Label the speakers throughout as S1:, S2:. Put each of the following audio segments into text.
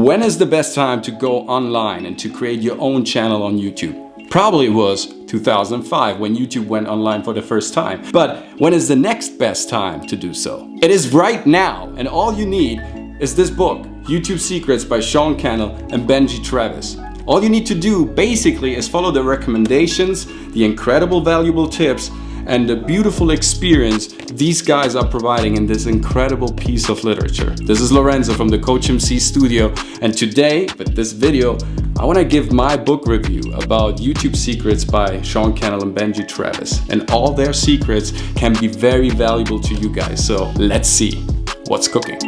S1: When is the best time to go online and to create your own channel on YouTube? Probably was 2005 when YouTube went online for the first time. But when is the next best time to do so? It is right now, and all you need is this book, YouTube Secrets by Sean Cannell and Benji Travis. All you need to do basically is follow the recommendations, the incredible valuable tips, and the beautiful experience these guys are providing in this incredible piece of literature. This is Lorenzo from the COACHMC studio, and today, with this video, I want to give my book review about YouTube Secrets by Sean Cannell and Benji Travis. And all their secrets can be very valuable to you guys, so let's see what's cooking.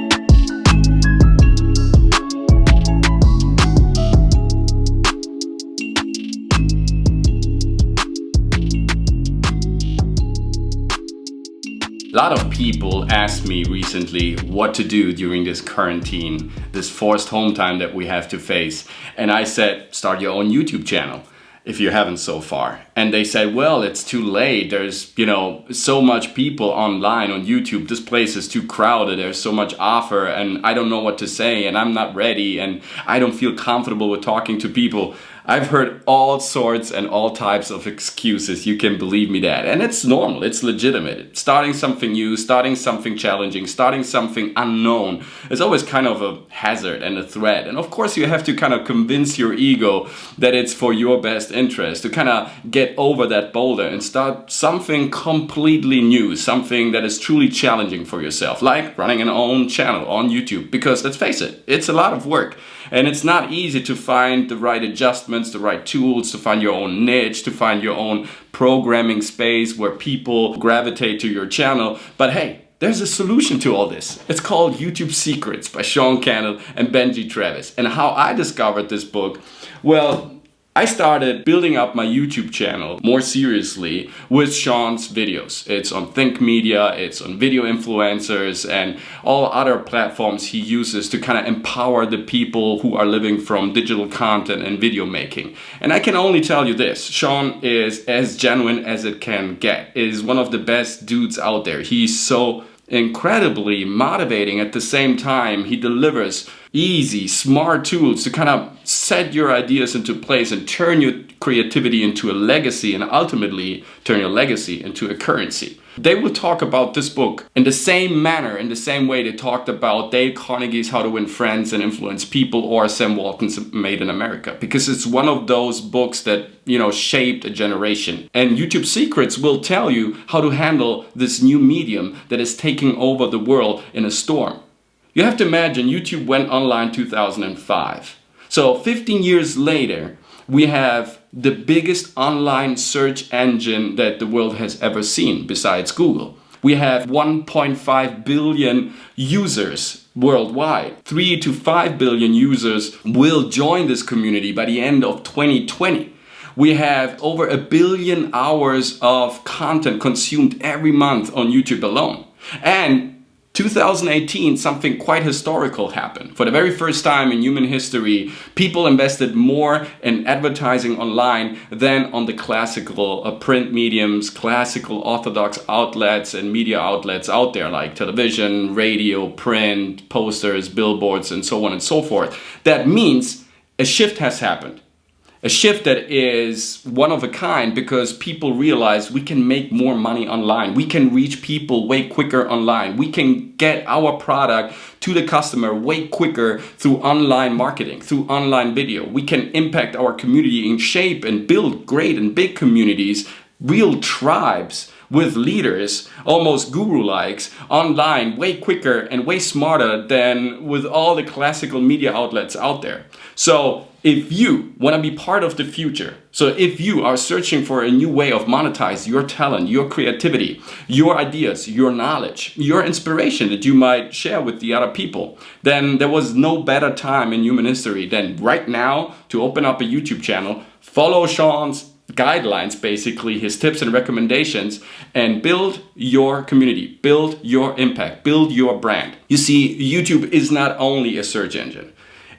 S1: A lot of people asked me recently what to do during this quarantine, this forced home time that we have to face. And I said, start your own YouTube channel if you haven't so far. And they said, well, it's too late. There's, so much people online on YouTube. This place is too crowded. There's so much offer and I don't know what to say and I'm not ready and I don't feel comfortable with talking to people. I've heard all sorts and all types of excuses, you can believe me that. And it's normal, it's legitimate. Starting something new, starting something challenging, starting something unknown is always kind of a hazard and a threat. And of course you have to kind of convince your ego that it's for your best interest, to kind of get over that boulder and start something completely new, something that is truly challenging for yourself, like running an own channel on YouTube. Because let's face it, it's a lot of work. And it's not easy to find the right adjustments, the right tools, to find your own niche, to find your own programming space where people gravitate to your channel. But hey, there's a solution to all this. It's called YouTube Secrets by Sean Cannell and Benji Travis. And how I discovered this book, well, I started building up my YouTube channel more seriously with Sean's videos. It's on Think Media, it's on video influencers and all other platforms he uses to kind of empower the people who are living from digital content and video making. And I can only tell you this, Sean is as genuine as it can get. Is one of the best dudes out there. He's so incredibly motivating. At the same time, he delivers easy, smart tools to kind of set your ideas into place and turn your creativity into a legacy and ultimately turn your legacy into a currency. They will talk about this book in the same manner, in the same way they talked about Dale Carnegie's How to Win Friends and Influence People or Sam Walton's Made in America, because it's one of those books that, shaped a generation. And YouTube Secrets will tell you how to handle this new medium that is taking over the world in a storm. You have to imagine YouTube went online 2005. So 15 years later, we have the biggest online search engine that the world has ever seen besides Google. We have 1.5 billion users worldwide. 3 to 5 billion users will join this community by the end of 2020. We have over 1 billion hours of content consumed every month on YouTube alone. And 2018, something quite historical happened. For the very first time in human history, people invested more in advertising online than on the classical print mediums, classical orthodox outlets and media outlets out there like television, radio, print, posters, billboards, and so on and so forth. That means a shift has happened. A shift that is one of a kind because people realize we can make more money online. We can reach people way quicker online. We can get our product to the customer way quicker through online marketing, through online video. We can impact our community and shape and build great and big communities, real tribes with leaders, almost guru-likes, online way quicker and way smarter than with all the classical media outlets out there. So if you want to be part of the future, so if you are searching for a new way of monetize your talent, your creativity, your ideas, your knowledge, your inspiration that you might share with the other people, then there was no better time in human history than right now to open up a YouTube channel, follow Sean's guidelines, basically his tips and recommendations, and build your community, build your impact, build your brand. You see, YouTube is not only a search engine.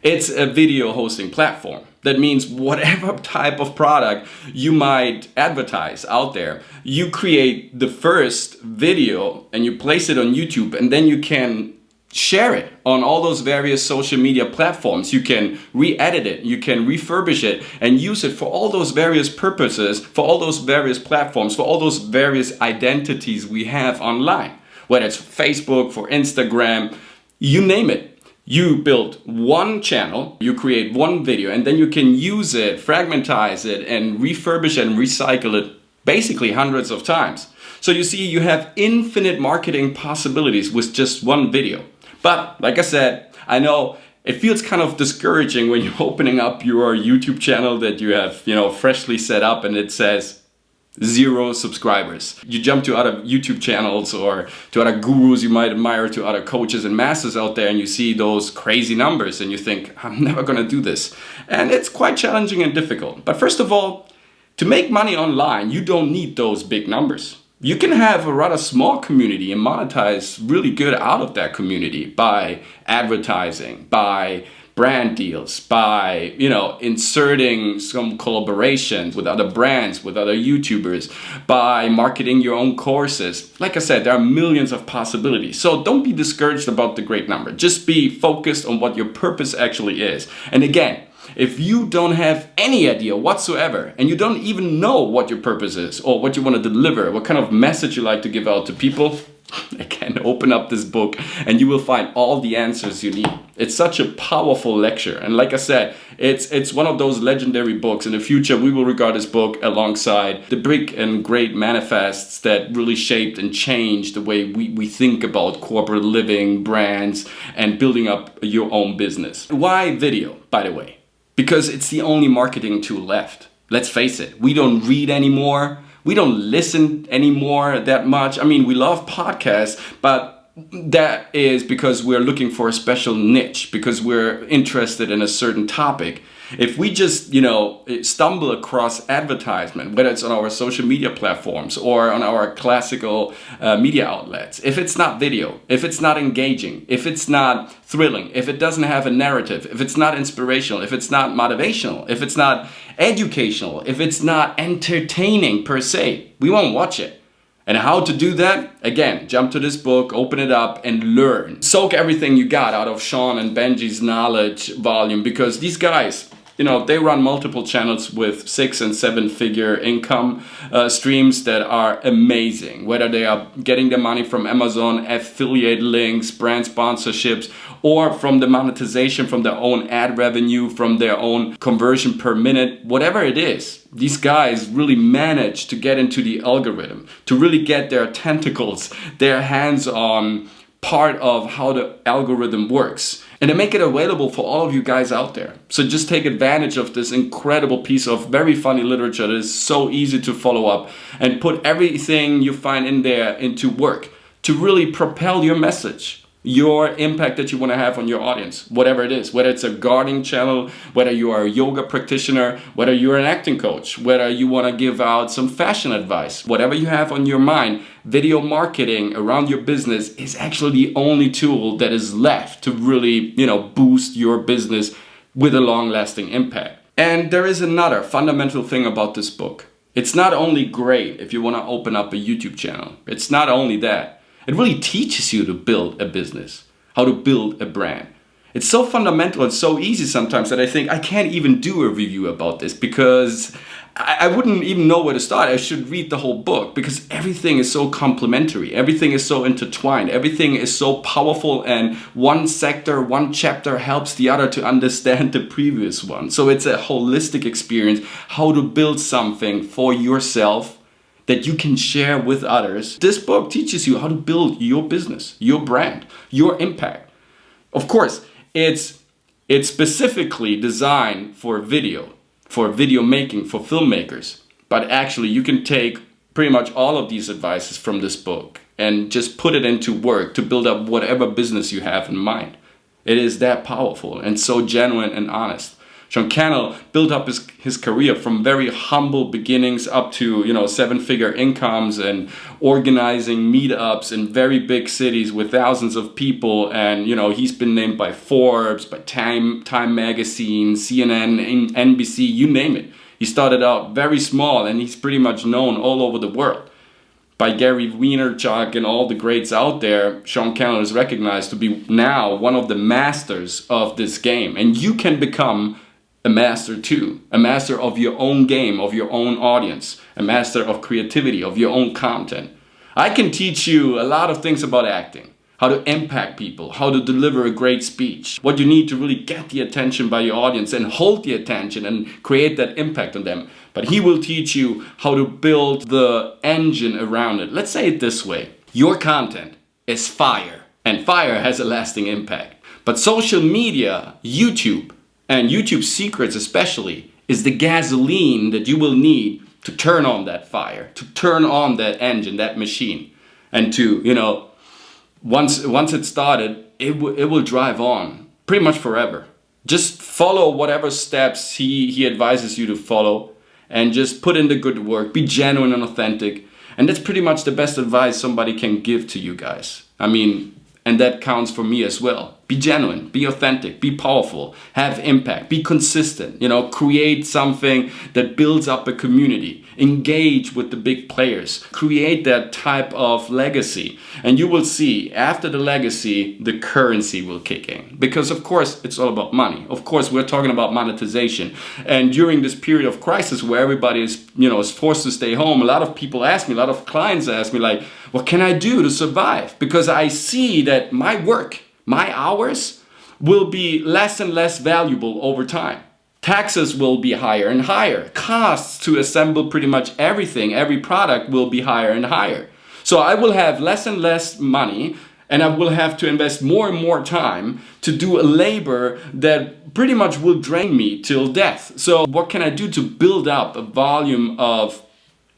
S1: It's a video hosting platform. That means whatever type of product you might advertise out there, you create the first video and you place it on YouTube, and then you can share it on all those various social media platforms. You can re-edit it, you can refurbish it and use it for all those various purposes, for all those various platforms, for all those various identities we have online. Whether it's Facebook, for Instagram, you name it. You build one channel, you create one video, and then you can use it, fragmentize it, and refurbish and recycle it basically hundreds of times. So you see, you have infinite marketing possibilities with just one video. But like I said, I know it feels kind of discouraging when you're opening up your YouTube channel that you have, freshly set up and it says 0 subscribers. You jump to other YouTube channels or to other gurus you might admire, to other coaches and masters out there, and you see those crazy numbers and you think, I'm never gonna do this. And it's quite challenging and difficult. But first of all, to make money online, you don't need those big numbers. You can have a rather small community and monetize really good out of that community by advertising, by brand deals, by, inserting some collaborations with other brands, with other YouTubers, by marketing your own courses. Like I said, there are millions of possibilities. So don't be discouraged about the great number. Just be focused on what your purpose actually is. And again, if you don't have any idea whatsoever and you don't even know what your purpose is or what you want to deliver, what kind of message you like to give out to people, again, open up this book and you will find all the answers you need. It's such a powerful lecture. And like I said, it's one of those legendary books. In the future, we will regard this book alongside the big and great manifests that really shaped and changed the way we think about corporate living, brands, and building up your own business. Why video, by the way? Because it's the only marketing tool left. Let's face it, we don't read anymore. We don't listen anymore that much. I mean, we love podcasts, but that is because we're looking for a special niche, because we're interested in a certain topic. If we just, stumble across advertisement, whether it's on our social media platforms or on our classical media outlets, if it's not video, if it's not engaging, if it's not thrilling, if it doesn't have a narrative, if it's not inspirational, if it's not motivational, if it's not educational, if it's not entertaining per se, we won't watch it. And how to do that? Again, jump to this book, open it up and learn. Soak everything you got out of Sean and Benji's knowledge volume, because these guys, they run multiple channels with 6 and 7 figure income streams that are amazing. Whether they are getting the money from Amazon, affiliate links, brand sponsorships, or from the monetization from their own ad revenue, from their own conversion per minute, whatever it is, these guys really manage to get into the algorithm, to really get their tentacles, their hands on part of how the algorithm works. And they make it available for all of you guys out there. So just take advantage of this incredible piece of very funny literature that is so easy to follow up, and put everything you find in there into work to really propel your message, your impact that you want to have on your audience, whatever it is, whether it's a gardening channel, whether you are a yoga practitioner, whether you're an acting coach, whether you want to give out some fashion advice, whatever you have on your mind, video marketing around your business is actually the only tool that is left to really, boost your business with a long-lasting impact. And there is another fundamental thing about this book. It's not only great if you want to open up a YouTube channel. It's not only that. It really teaches you to build a business, how to build a brand. It's so fundamental and so easy sometimes that I think I can't even do a review about this, because I wouldn't even know where to start. I should read the whole book, because everything is so complementary. Everything is so intertwined. Everything is so powerful, and one sector, one chapter helps the other to understand the previous one. So it's a holistic experience, how to build something for yourself that you can share with others. This book teaches you how to build your business, your brand, your impact. Of course, it's specifically designed for video making, for filmmakers. But actually, you can take pretty much all of these advices from this book and just put it into work to build up whatever business you have in mind. It is that powerful and so genuine and honest. Sean Cannell built up his career from very humble beginnings up to 7-figure incomes and organizing meetups in very big cities with thousands of people. And he's been named by Forbes, by Time Magazine, CNN, NBC, you name it. He started out very small and he's pretty much known all over the world. by Gary Vaynerchuk and all the greats out there, Sean Cannell is recognized to be now one of the masters of this game. And you can become a master too, a master of your own game, of your own audience, a master of creativity, of your own content. I can teach you a lot of things about acting, how to impact people, how to deliver a great speech, what you need to really get the attention by your audience and hold the attention and create that impact on them. But he will teach you how to build the engine around it. Let's say it this way. Your content is fire, and fire has a lasting impact. But social media, YouTube, and YouTube Secrets especially, is the gasoline that you will need to turn on that fire, to turn on that engine, that machine. And to, once it's started, it will drive on pretty much forever. Just follow whatever steps he advises you to follow, and just put in the good work, be genuine and authentic. And that's pretty much the best advice somebody can give to you guys. I mean, and that counts for me as well. Be genuine, be authentic, be powerful, have impact, be consistent, create something that builds up a community, engage with the big players, create that type of legacy. And you will see after the legacy, the currency will kick in. Because of course, it's all about money. Of course, we're talking about monetization. And during this period of crisis where everybody is forced to stay home, a lot of people ask me, a lot of clients ask me like, what can I do to survive? Because I see that my work, my hours will be less and less valuable over time. Taxes will be higher and higher. Costs to assemble pretty much everything, every product will be higher and higher. So I will have less and less money, and I will have to invest more and more time to do a labor that pretty much will drain me till death. So what can I do to build up a volume of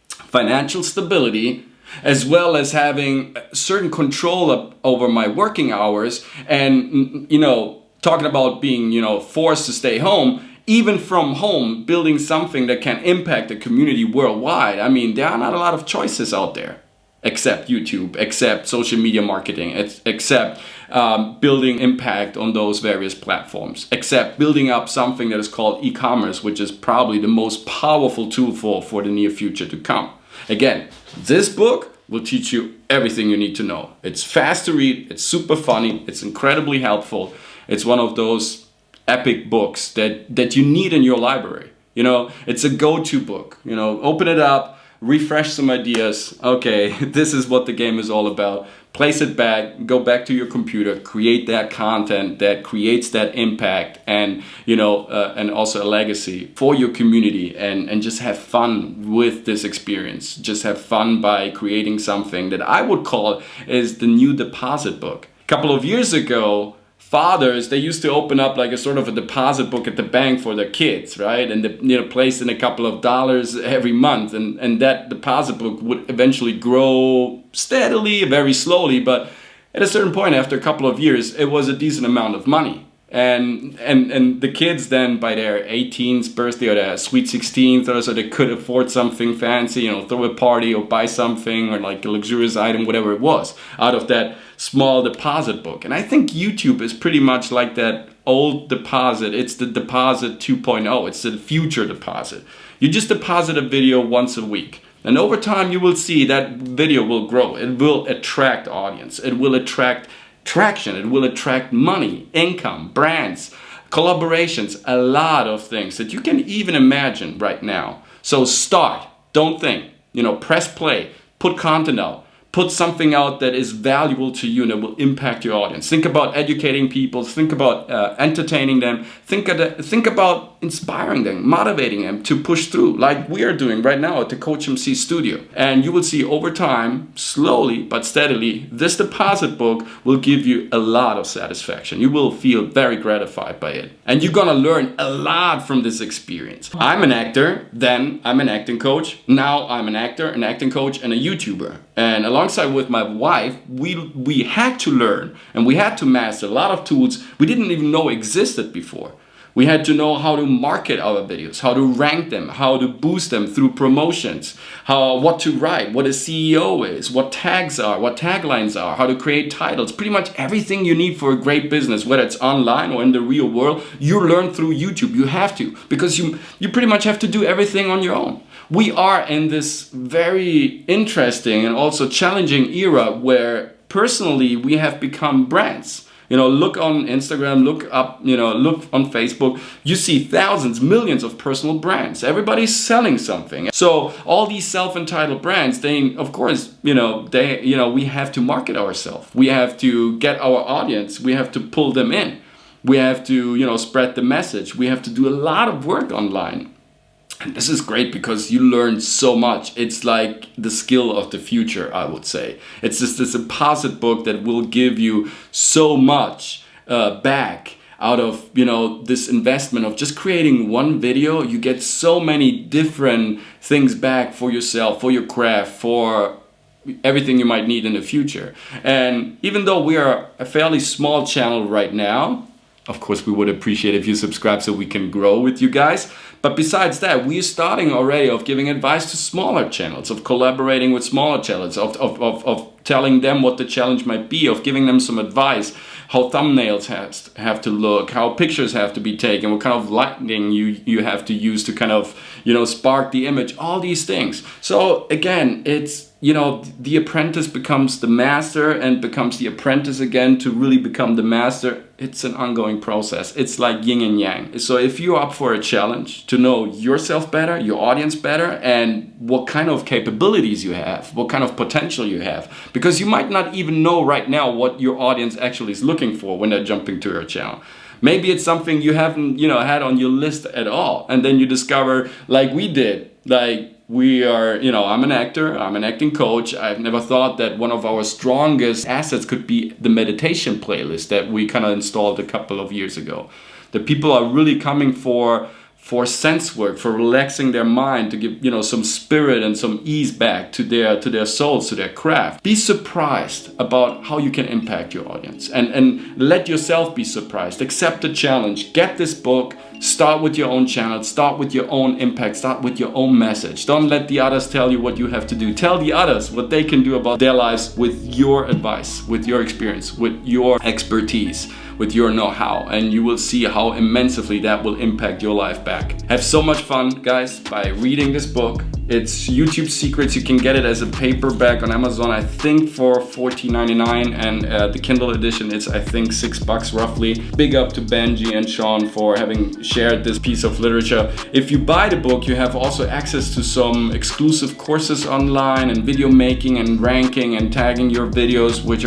S1: financial stability, as well as having certain control over my working hours, and talking about being forced to stay home, even from home, building something that can impact the community worldwide. I mean, there are not a lot of choices out there, except YouTube, except social media marketing, except building impact on those various platforms, except building up something that is called e-commerce, which is probably the most powerful tool for the near future to come. Again, this book will teach you everything you need to know. It's fast to read, it's super funny, it's incredibly helpful. It's one of those epic books that you need in your library. It's a go-to book. Open it up, refresh some ideas. Okay, this is what the game is all about. Place it back, go back to your computer, create that content that creates that impact and and also a legacy for your community, and just have fun with this experience. Just have fun by creating something that I would call is the new deposit book. A couple of years ago, fathers, they used to open up like a sort of a deposit book at the bank for their kids, right? And place in a couple of dollars every month, and that deposit book would eventually grow steadily, very slowly, but at a certain point after a couple of years, it was a decent amount of money. And the kids then, by their 18th birthday or their sweet 16th or so, they could afford something fancy, throw a party or buy something or like a luxurious item, whatever it was, out of that small deposit book. And I think YouTube is pretty much like that old deposit. It's the deposit 2.0. It's the future deposit. You just deposit a video once a week. And over time, you will see that video will grow. It will attract audience. It will attract traction. It will attract money, income, brands, collaborations, a lot of things that you can even imagine right now. So start, don't think, press play, put content out, put something out that is valuable to you and that will impact your audience. Think about educating people, think about entertaining them, think about inspiring them, motivating them to push through, like we are doing right now at the COACHMC studio. And you will see over time, slowly but steadily, this deposit book will give you a lot of satisfaction. You will feel very gratified by it. And you're gonna learn a lot from this experience. I'm an actor, then I'm an acting coach. Now I'm an actor, an acting coach, and a YouTuber. And alongside with my wife, we had to learn and we had to master a lot of tools we didn't even know existed before. We had to know how to market our videos, how to rank them, how to boost them through promotions, what to write, what a CEO is, what tags are, what taglines are, how to create titles. Pretty much everything you need for a great business, whether it's online or in the real world, you learn through YouTube. You have to, because you pretty much have to do everything on your own. We are in this very interesting and also challenging era where personally we have become brands. Look on Instagram, look on Facebook, you see thousands, millions of personal brands. Everybody's selling something. So all these self-entitled brands, they, of course, we have to market ourselves. We have to get our audience. We have to pull them in. We have to, spread the message. We have to do a lot of work online. And this is great because you learn so much. It's like the skill of the future, I would say. It's just this deposit book that will give you so much back out of, this investment of just creating one video. You get so many different things back for yourself, for your craft, for everything you might need in the future. And even though we are a fairly small channel right now, of course, we would appreciate if you subscribe so we can grow with you guys. But besides that, we're starting already of giving advice to smaller channels, of collaborating with smaller channels, of telling them what the challenge might be, of giving them some advice, how thumbnails have to look, how pictures have to be taken, what kind of lighting you have to use to kind of, spark the image, all these things. So again, it's, the apprentice becomes the master and becomes the apprentice again to really become the master. It's an ongoing process. It's like yin and yang. So if you're up for a challenge to know yourself better, your audience better, and what kind of capabilities you have, what kind of potential you have, because you might not even know right now what your audience actually is looking for when they're jumping to your channel. Maybe it's something you haven't, had on your list at all. And then you discover, like we did, we are, I'm an actor, I'm an acting coach. I've never thought that one of our strongest assets could be the meditation playlist that we kind of installed a couple of years ago. The people are really coming for sense work, for relaxing their mind, to give, some spirit and some ease back to their souls, to their craft. Be surprised about how you can impact your audience and let yourself be surprised. Accept the challenge. Get this book. Start with your own channel. Start with your own impact. Start with your own message. Don't let the others tell you what you have to do. Tell the others what they can do about their lives with your advice, with your experience, with your expertise, with your know-how, and you will see how immensely that will impact your life back. Have so much fun, guys, by reading this book. It's YouTube Secrets. You can get it as a paperback on Amazon, I think for $14.99, and the Kindle edition is, I think, $6 roughly. Big up to Benji and Sean for having shared this piece of literature. If you buy the book, you have also access to some exclusive courses online and video making and ranking and tagging your videos, which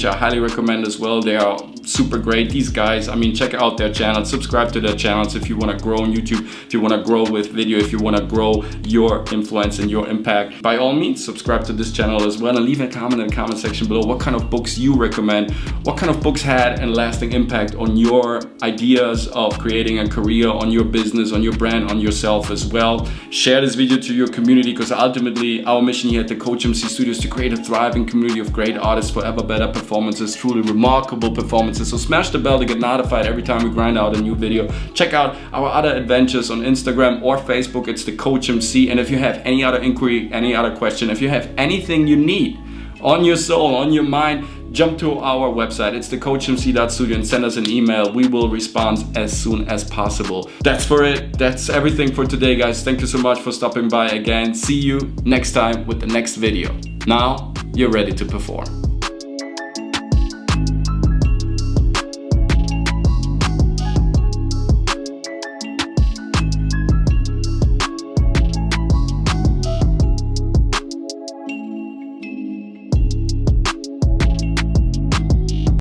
S1: I highly recommend as well. They are super great. These guys, check out their channels, subscribe to their channels if you want to grow on YouTube, if you want to grow with video, if you want to grow your influence and your impact. By all means, subscribe to this channel as well, and leave a comment in the comment section below what kind of books you recommend, what kind of books had a lasting impact on your ideas of creating a career, on your business, on your brand, on yourself as well. Share this video to your community, because ultimately our mission here at the COACHMC Studio is to create a thriving community of great artists for ever better performances, truly remarkable performances. So smash the bell to get notified every time we grind out a new video. Check out our other adventures on Instagram or Facebook. It's the COACHMC. And if you have any other inquiry, any other question, if you have anything you need on your soul, on your mind, jump to our website. It's thecoachmc.studio and send us an email. We will respond as soon as possible. That's for it. That's everything for today, guys. Thank you so much for stopping by again. See you next time with the next video. Now you're ready to perform.